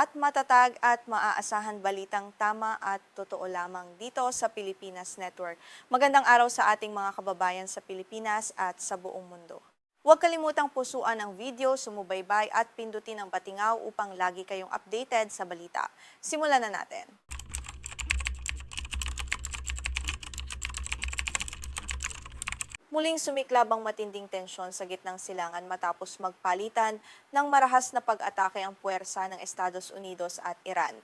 Tapat, matatag at maaasahan balitang tama at totoo lamang dito sa Pilipinas Network. Magandang araw sa ating mga kababayan sa Pilipinas at sa buong mundo. Huwag kalimutang pusuan ang video, sumubaybay at pindutin ang batingaw upang lagi kayong updated sa balita. Simulan na natin. Muling sumiklab ang matinding tensyon sa gitnang silangan matapos magpalitan ng marahas na pag-atake ang puwersa ng Estados Unidos at Iran.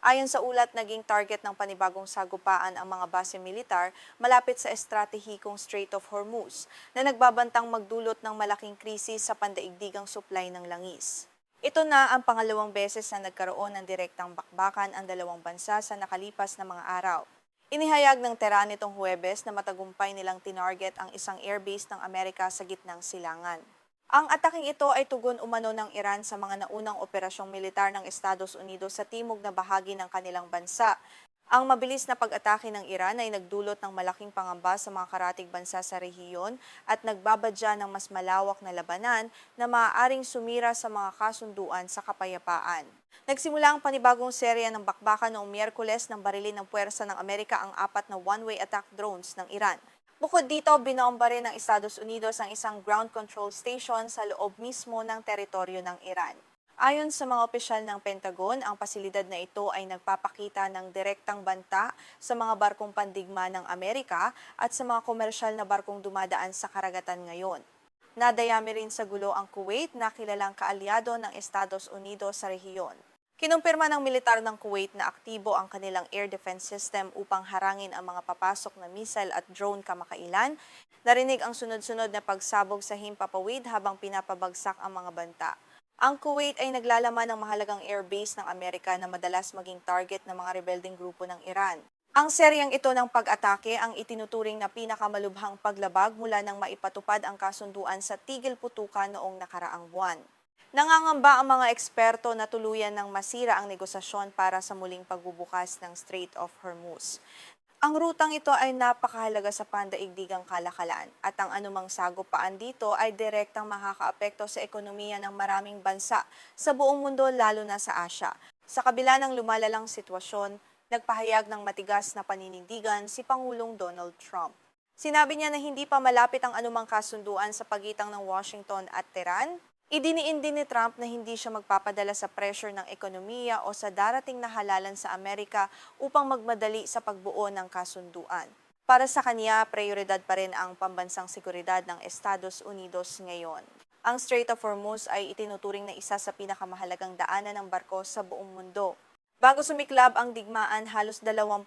Ayon sa ulat, naging target ng panibagong sagupaan ang mga base militar malapit sa estratehikong Strait of Hormuz na nagbabantang magdulot ng malaking krisis sa pandaigdigang supply ng langis. Ito na ang pangalawang beses na nagkaroon ng direktang bakbakan ang dalawang bansa sa nakalipas na mga araw. Inihayag ng Tehran nitong Huwebes na matagumpay nilang tinarget ang isang airbase ng Amerika sa gitnang silangan. Ang ataking ito ay tugon umano ng Iran sa mga naunang operasyong militar ng Estados Unidos sa timog na bahagi ng kanilang bansa. Ang mabilis na pag-atake ng Iran ay nagdulot ng malaking pangamba sa mga karatig bansa sa rehiyon at nagbabadya ng mas malawak na labanan na maaaring sumira sa mga kasunduan sa kapayapaan. Nagsimula ang panibagong serya ng bakbakan noong Miyerkules nang barilin ng puwersa ng Amerika ang 4 na one-way attack drones ng Iran. Bukod dito, binomba rin ng Estados Unidos ang isang ground control station sa loob mismo ng teritoryo ng Iran. Ayon sa mga opisyal ng Pentagon, ang pasilidad na ito ay nagpapakita ng direktang banta sa mga barkong pandigma ng Amerika at sa mga komersyal na barkong dumadaan sa karagatan ngayon. Nadayami rin sa gulo ang Kuwait na kilalang kaalyado ng Estados Unidos sa rehiyon. Kinumpirma ng militar ng Kuwait na aktibo ang kanilang air defense system upang harangin ang mga papasok na missile at drone kamakailan. Narinig ang sunod-sunod na pagsabog sa himpapawid habang pinapabagsak ang mga banta. Ang Kuwait ay naglalaman ng mahalagang airbase ng Amerika na madalas maging target ng mga rebelding grupo ng Iran. Ang seryang ito ng pag-atake ang itinuturing na pinakamalubhang paglabag mula nang maipatupad ang kasunduan sa tigil putukan noong nakaraang buwan. Nangangamba ang mga eksperto na tuluyan ng masira ang negosasyon para sa muling pagbubukas ng Strait of Hormuz. Ang rutang ito ay napakahalaga sa pandaigdigang kalakalan at ang anumang sagupaan dito ay direktang makakaapekto sa ekonomiya ng maraming bansa sa buong mundo lalo na sa Asya. Sa kabila ng lumalalang sitwasyon, nagpahayag ng matigas na paninindigan si Pangulong Donald Trump. Sinabi niya na hindi pa malapit ang anumang kasunduan sa pagitan ng Washington at Tehran. Idiniin din ni Trump na hindi siya magpapadala sa pressure ng ekonomiya o sa darating na halalan sa Amerika upang magmadali sa pagbuo ng kasunduan. Para sa kanya, prioridad pa rin ang pambansang seguridad ng Estados Unidos ngayon. Ang Strait of Hormuz ay itinuturing na isa sa pinakamahalagang daanan ng barko sa buong mundo. Bago sumiklab ang digmaan, halos 20%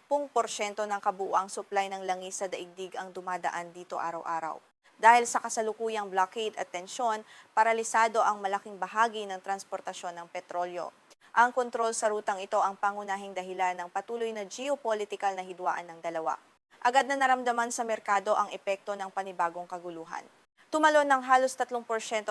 ng kabuuang supply ng langis sa daigdig ang dumadaan dito araw-araw. Dahil sa kasalukuyang blockade at tensyon, paralisado ang malaking bahagi ng transportasyon ng petrolyo. Ang kontrol sa rutang ito ang pangunahing dahilan ng patuloy na geopolitical na hidwaan ng dalawa. Agad na naramdaman sa merkado ang epekto ng panibagong kaguluhan. Tumalon ng halos 3%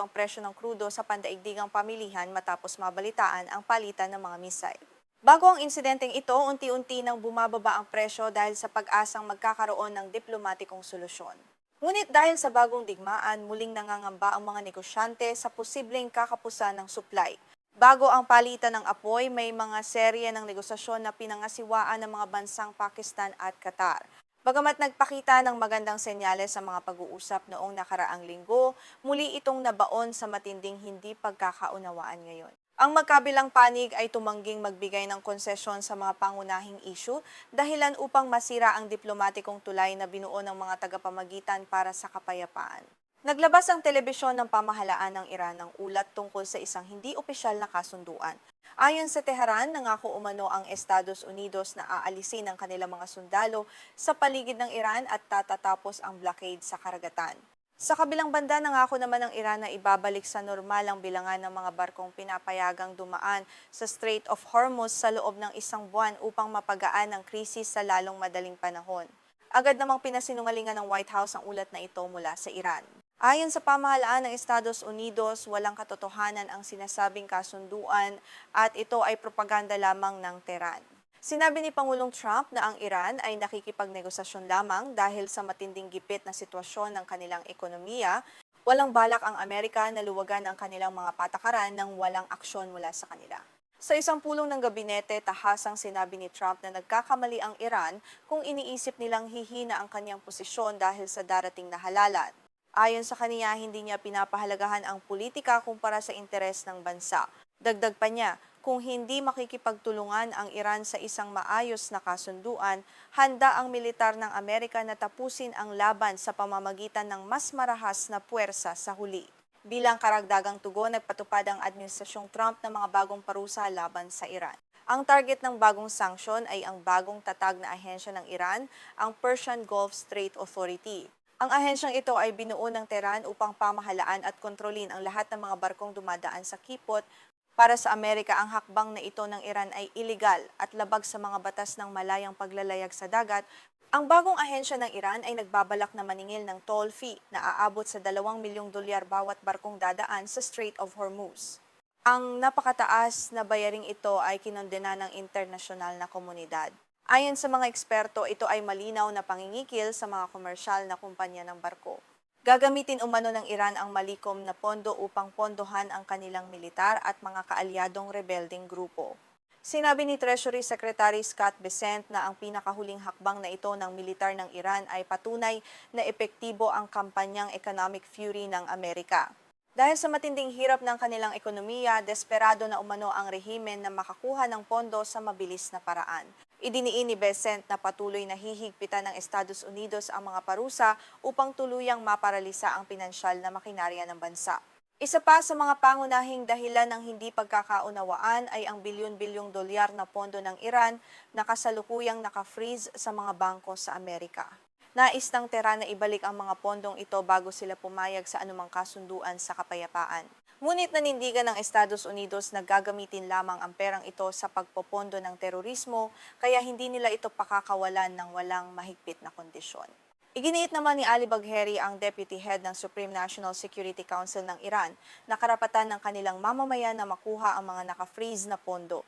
ang presyo ng krudo sa pandaigdigang pamilihan matapos mabalitaan ang palitan ng mga missile. Bago ang insidenteng ito, unti-unti nang bumababa ang presyo dahil sa pag-asang magkakaroon ng diplomatikong solusyon. Ngunit dahil sa bagong digmaan, muling nangangamba ang mga negosyante sa posibleng kakapusan ng supply. Bago ang palitan ng apoy, may mga serye ng negosasyon na pinangasiwaan ng mga bansang Pakistan at Qatar. Bagamat nagpakita ng magandang senyales sa mga pag-uusap noong nakaraang linggo, muli itong nabaon sa matinding hindi pagkakaunawaan ngayon. Ang magkabilang panig ay tumangging magbigay ng konsesyon sa mga pangunahing issue dahilan upang masira ang diplomatikong tulay na binuo ng mga tagapamagitan para sa kapayapaan. Naglabas ang telebisyon ng pamahalaan ng Iran ng ulat tungkol sa isang hindi opisyal na kasunduan. Ayon sa Tehran, nangako umano ang Estados Unidos na aalisin ang kanilang mga sundalo sa paligid ng Iran at tatatapos ang blockade sa karagatan. Sa kabilang banda, nangako naman ng Iran na ibabalik sa normal ang bilangan ng mga barkong pinapayagang dumaan sa Strait of Hormuz sa loob ng isang buwan upang mapagaan ang krisis sa lalong madaling panahon. Agad namang pinasinungalingan ng White House ang ulat na ito mula sa Iran. Ayon sa pamahalaan ng Estados Unidos, walang katotohanan ang sinasabing kasunduan at ito ay propaganda lamang ng Tehran. Sinabi ni Pangulong Trump na ang Iran ay nakikipagnegosasyon lamang dahil sa matinding gipit na sitwasyon ng kanilang ekonomiya. Walang balak ang Amerika na luwagan ang kanilang mga patakaran ng walang aksyon mula sa kanila. Sa isang pulong ng gabinete, tahasang sinabi ni Trump na nagkakamali ang Iran kung iniisip nilang hihina ang kanyang posisyon dahil sa darating na halalan. Ayon sa kaniya, hindi niya pinapahalagahan ang politika kumpara sa interes ng bansa. Dagdag pa niya, kung hindi makikipagtulungan ang Iran sa isang maayos na kasunduan, handa ang militar ng Amerika na tapusin ang laban sa pamamagitan ng mas marahas na puwersa sa huli. Bilang karagdagang tugon, nagpatupad ang Administrasyong Trump ng mga bagong parusa laban sa Iran. Ang target ng bagong sanksyon ay ang bagong tatag na ahensya ng Iran, ang Persian Gulf Strait Authority. Ang ahensyang ito ay binuo ng Tehran upang pamahalaan at kontrolin ang lahat ng mga barkong dumadaan sa Kipot. Para sa Amerika, ang hakbang na ito ng Iran ay iligal at labag sa mga batas ng malayang paglalayag sa dagat. Ang bagong ahensya ng Iran ay nagbabalak na maningil ng toll fee na aabot sa $2 milyong bawat barkong dadaan sa Strait of Hormuz. Ang napakataas na bayaring ito ay kinondena ng internasyonal na komunidad. Ayon sa mga eksperto, ito ay malinaw na pangingikil sa mga komersyal na kumpanya ng barko. Gagamitin umano ng Iran ang malikom na pondo upang pondohan ang kanilang militar at mga kaalyadong rebelding grupo. Sinabi ni Treasury Secretary Scott Bessent na ang pinakahuling hakbang na ito ng militar ng Iran ay patunay na epektibo ang kampanyang economic fury ng Amerika. Dahil sa matinding hirap ng kanilang ekonomiya, desperado na umano ang rehimen na makakuha ng pondo sa mabilis na paraan. Idiniin ni Bessent na patuloy na hihigpitan ng Estados Unidos ang mga parusa upang tuluyang maparalisa ang pinansyal na makinarya ng bansa. Isa pa sa mga pangunahing dahilan ng hindi pagkakaunawaan ay ang bilyon-bilyong dolyar na pondo ng Iran na kasalukuyang naka-freeze sa mga bangko sa Amerika. Nais ng Tehran na ibalik ang mga pondong ito bago sila pumayag sa anumang kasunduan sa kapayapaan. Ngunit nanindigan ng Estados Unidos na gagamitin lamang ang perang ito sa pagpopondo ng terorismo, kaya hindi nila ito pakakawalan ng walang mahigpit na kondisyon. Iginiit naman ni Ali Bagheri, ang Deputy Head ng Supreme National Security Council ng Iran, na karapatan ng kanilang mamamayan na makuha ang mga naka-freeze na pondo.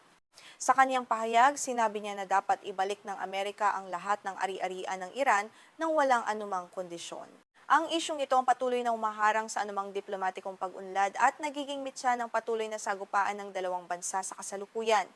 Sa kaniyang pahayag, sinabi niya na dapat ibalik ng Amerika ang lahat ng ari-arian ng Iran nang walang anumang kondisyon. Ang isyong ito ang patuloy na umaharang sa anumang diplomatikong pag-unlad at nagiging mitsa ng patuloy na sagupaan ng dalawang bansa sa kasalukuyan.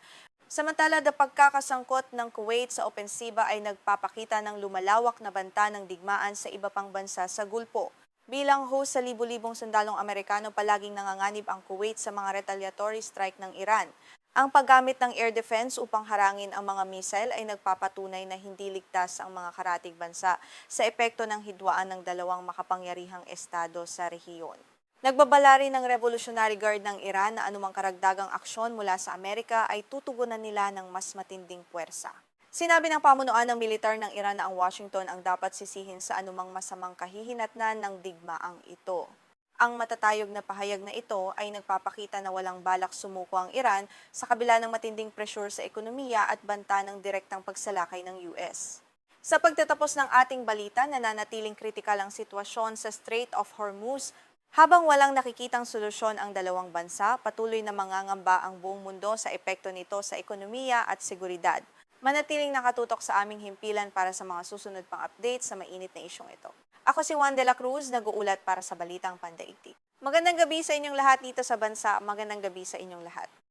Samantala, na pagkakasangkot ng Kuwait sa opensiba ay nagpapakita ng lumalawak na banta ng digmaan sa iba pang bansa sa Gulpo. Bilang host sa libu-libong sundalong Amerikano, palaging nanganganib ang Kuwait sa mga retaliatory strike ng Iran. Ang paggamit ng air defense upang harangin ang mga missile ay nagpapatunay na hindi ligtas ang mga karatig bansa sa epekto ng hidwaan ng dalawang makapangyarihang estado sa rehiyon. Nagbabala rin ng Revolutionary Guard ng Iran na anumang karagdagang aksyon mula sa Amerika ay tutugunan nila ng mas matinding puwersa. Sinabi ng pamunuan ng militar ng Iran na ang Washington ang dapat sisihin sa anumang masamang kahihinatnan ng digmaang ito. Ang matatayog na pahayag na ito ay nagpapakita na walang balak sumuko ang Iran sa kabila ng matinding pressure sa ekonomiya at banta ng direktang pagsalakay ng US. Sa pagtatapos ng ating balita, nananatiling kritikal ang sitwasyon sa Strait of Hormuz. Habang walang nakikitang solusyon ang dalawang bansa, patuloy na mangangamba ang buong mundo sa epekto nito sa ekonomiya at seguridad. Manatiling nakatutok sa aming himpilan para sa mga susunod pang updates sa mainit na isyong ito. Ako si Juan de la Cruz, nag-uulat para sa Balitang Pandaigdig. Magandang gabi sa inyong lahat dito sa bansa, magandang gabi sa inyong lahat.